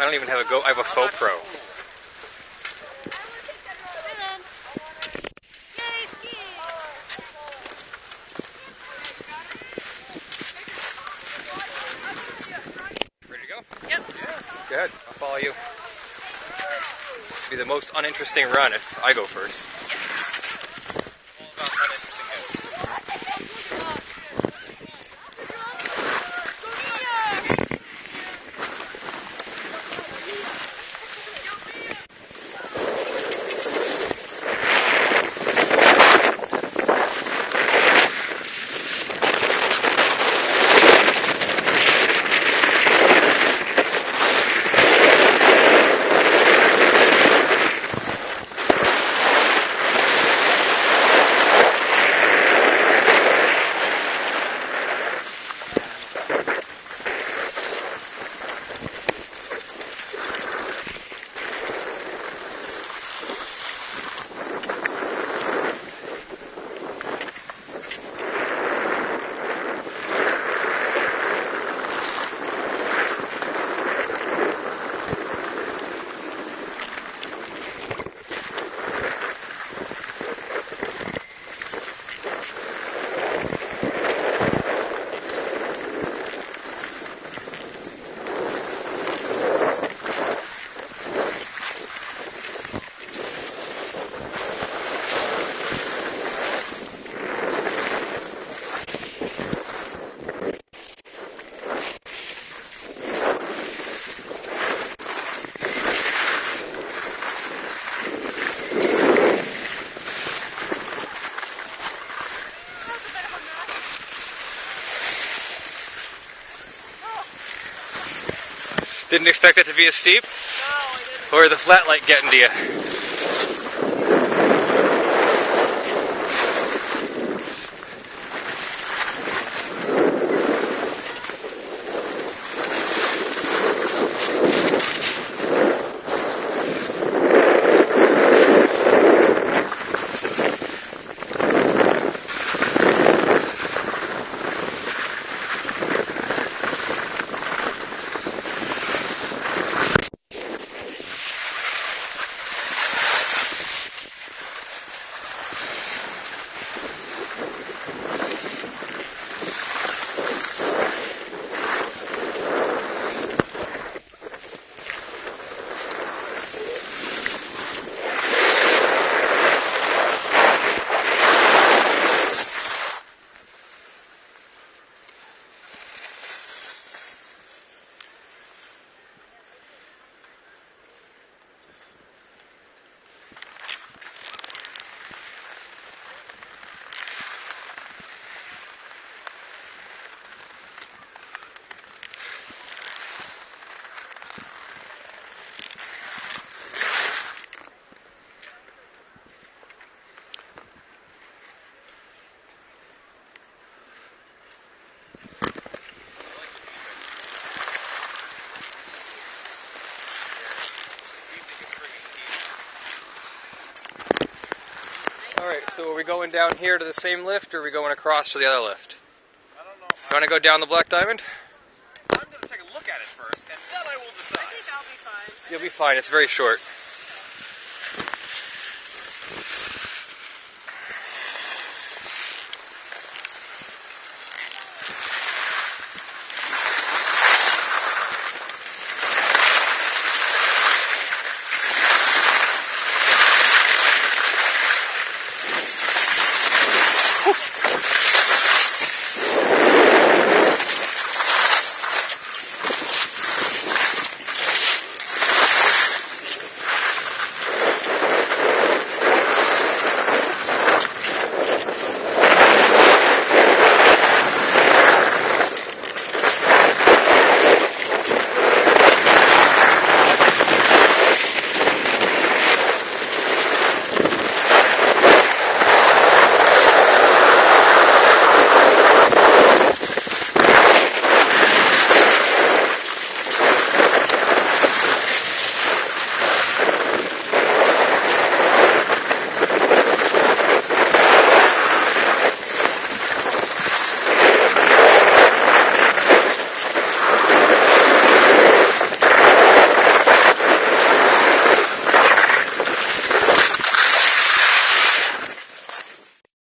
I don't even have a Go. I have a Faux Pro. Ready to go? Yep. Go ahead. I'll follow you. This will be the most uninteresting run if I go first. All about uninteresting hits. Didn't expect it to be as steep? No, I didn't. Or the flat light getting to you? Alright, so are we going down here to the same lift, or are we going across to the other lift? I don't know. You want to go down the Black Diamond? I'm going to take a look at it first, and then I will decide. I think I'll be fine. You'll be fine, it's very short.